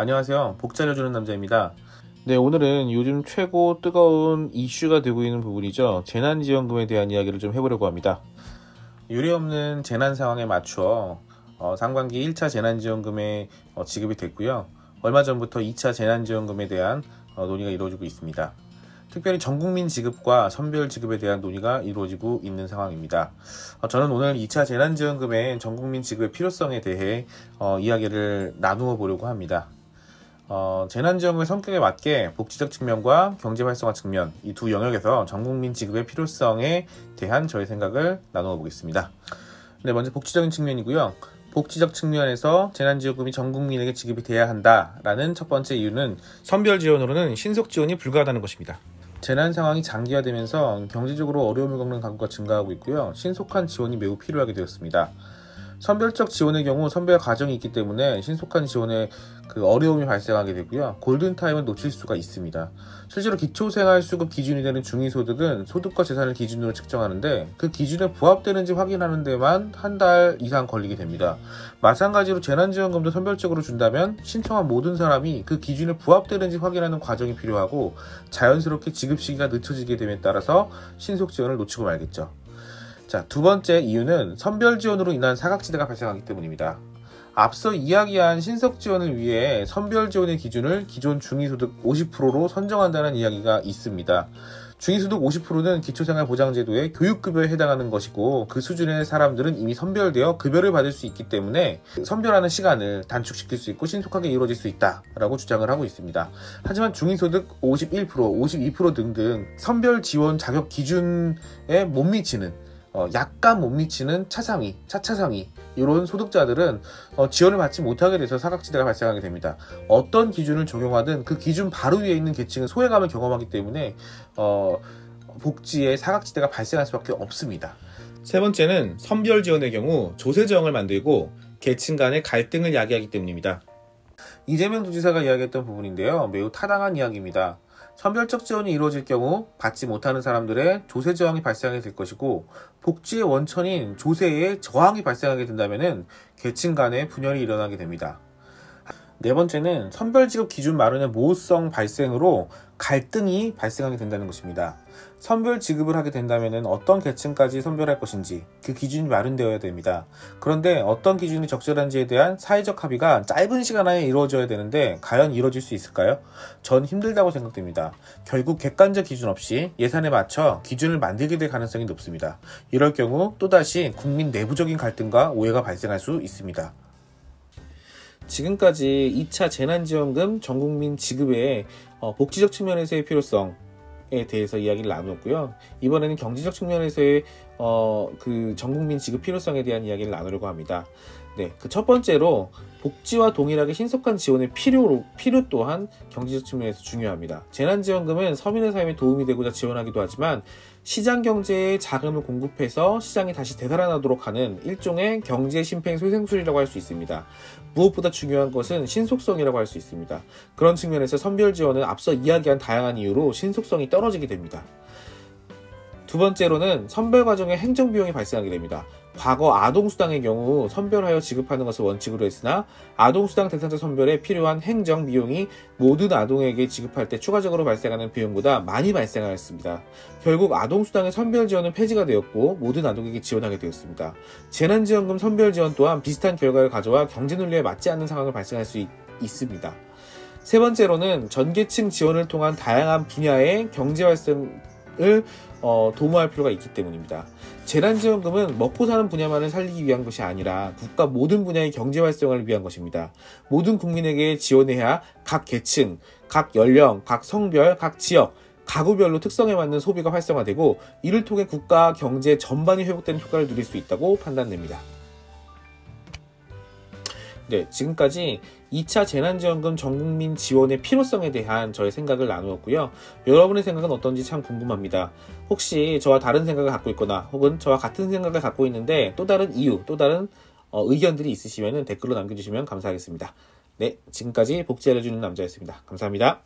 안녕하세요. 복지 알려주는 남자입니다. 네, 오늘은 요즘 최고 뜨거운 이슈가 되고 있는 부분이죠. 재난지원금에 대한 이야기를 좀 해보려고 합니다. 유례없는 재난 상황에 맞추어 상반기 1차 재난지원금에 지급이 됐고요. 얼마 전부터 2차 재난지원금에 대한 논의가 이루어지고 있습니다. 특별히 전국민 지급과 선별 지급에 대한 논의가 이루어지고 있는 상황입니다. 저는 오늘 2차 재난지원금의 전국민 지급의 필요성에 대해 이야기를 나누어 보려고 합니다. 재난지원금의 성격에 맞게 복지적 측면과 경제활성화 측면, 이 두 영역에서 전국민 지급의 필요성에 대한 저의 생각을 나누어 보겠습니다. 네, 먼저 복지적인 측면이고요. 복지적 측면에서 재난지원금이 전 국민에게 지급이 돼야 한다라는 첫 번째 이유는 선별 지원으로는 신속 지원이 불가하다는 것입니다. 재난 상황이 장기화되면서 경제적으로 어려움을 겪는 가구가 증가하고 있고요. 신속한 지원이 매우 필요하게 되었습니다. 선별적 지원의 경우 선별 과정이 있기 때문에 신속한 지원에 어려움이 발생하게 되고요. 골든타임을 놓칠 수가 있습니다. 실제로 기초생활수급 기준이 되는 중위소득은 소득과 재산을 기준으로 측정하는데 그 기준에 부합되는지 확인하는 데만 한 달 이상 걸리게 됩니다. 마찬가지로 재난지원금도 선별적으로 준다면 신청한 모든 사람이 그 기준에 부합되는지 확인하는 과정이 필요하고 자연스럽게 지급 시기가 늦춰지게 됨에 따라서 신속 지원을 놓치고 말겠죠. 자, 두 번째 이유는 선별 지원으로 인한 사각지대가 발생하기 때문입니다. 앞서 이야기한 신속 지원을 위해 선별 지원의 기준을 기존 중위소득 50%로 선정한다는 이야기가 있습니다. 중위소득 50%는 기초생활보장제도의 교육급여에 해당하는 것이고 그 수준의 사람들은 이미 선별되어 급여를 받을 수 있기 때문에 선별하는 시간을 단축시킬 수 있고 신속하게 이루어질 수 있다라고 주장을 하고 있습니다. 하지만 중위소득 51%, 52% 등등 선별 지원 자격 기준에 못 미치는 약간 못 미치는 차상위, 차차상위 이런 소득자들은 지원을 받지 못하게 돼서 사각지대가 발생하게 됩니다. 어떤 기준을 적용하든 그 기준 바로 위에 있는 계층은 소외감을 경험하기 때문에 복지에 사각지대가 발생할 수밖에 없습니다. 세 번째는 선별 지원의 경우 조세저항을 만들고 계층 간의 갈등을 야기하기 때문입니다. 이재명 도지사가 이야기했던 부분인데요. 매우 타당한 이야기입니다. 선별적 지원이 이루어질 경우 받지 못하는 사람들의 조세 저항이 발생하게 될 것이고 복지의 원천인 조세에 저항이 발생하게 된다면 계층 간의 분열이 일어나게 됩니다. 네 번째는 선별지급 기준 마련의 모호성 발생으로 갈등이 발생하게 된다는 것입니다. 선별 지급을 하게 된다면 어떤 계층까지 선별할 것인지 그 기준이 마련되어야 됩니다. 그런데 어떤 기준이 적절한지에 대한 사회적 합의가 짧은 시간 안에 이루어져야 되는데 과연 이루어질 수 있을까요? 전 힘들다고 생각됩니다. 결국 객관적 기준 없이 예산에 맞춰 기준을 만들게 될 가능성이 높습니다. 이럴 경우 또다시 국민 내부적인 갈등과 오해가 발생할 수 있습니다. 지금까지 2차 재난지원금 전국민 지급의 복지적 측면에서의 필요성에 대해서 이야기를 나누었고요. 이번에는 경제적 측면에서의 전국민 지급 필요성에 대한 이야기를 나누려고 합니다. 네, 첫 번째로 복지와 동일하게 신속한 지원의 필요 또한 경제적 측면에서 중요합니다. 재난지원금은 서민의 삶에 도움이 되고자 지원하기도 하지만 시장 경제에 자금을 공급해서 시장이 다시 되살아나도록 하는 일종의 경제 심폐소생술이라고 할 수 있습니다. 무엇보다 중요한 것은 신속성이라고 할 수 있습니다. 그런 측면에서 선별 지원은 앞서 이야기한 다양한 이유로 신속성이 떨어지게 됩니다. 두 번째로는 선별 과정에 행정비용이 발생하게 됩니다. 과거 아동수당의 경우 선별하여 지급하는 것을 원칙으로 했으나 아동수당 대상자 선별에 필요한 행정비용이 모든 아동에게 지급할 때 추가적으로 발생하는 비용보다 많이 발생하였습니다. 결국 아동수당의 선별 지원은 폐지가 되었고 모든 아동에게 지원하게 되었습니다. 재난지원금 선별 지원 또한 비슷한 결과를 가져와 경제논리에 맞지 않는 상황을 발생할 수 있습니다. 세 번째로는 전계층 지원을 통한 다양한 분야의 경제활성을 도모할 필요가 있기 때문입니다. 재난지원금은 먹고 사는 분야만을 살리기 위한 것이 아니라 국가 모든 분야의 경제활성화를 위한 것입니다. 모든 국민에게 지원해야 각 계층, 각 연령, 각 성별, 각 지역, 가구별로 특성에 맞는 소비가 활성화되고 이를 통해 국가 경제 전반이 회복되는 효과를 누릴 수 있다고 판단됩니다. 네, 지금까지 2차 재난지원금 전국민 지원의 필요성에 대한 저의 생각을 나누었고요. 여러분의 생각은 어떤지 참 궁금합니다. 혹시 저와 다른 생각을 갖고 있거나 혹은 저와 같은 생각을 갖고 있는데 또 다른 이유, 또 다른 의견들이 있으시면 댓글로 남겨주시면 감사하겠습니다. 네, 지금까지 복지 알려주는 남자였습니다. 감사합니다.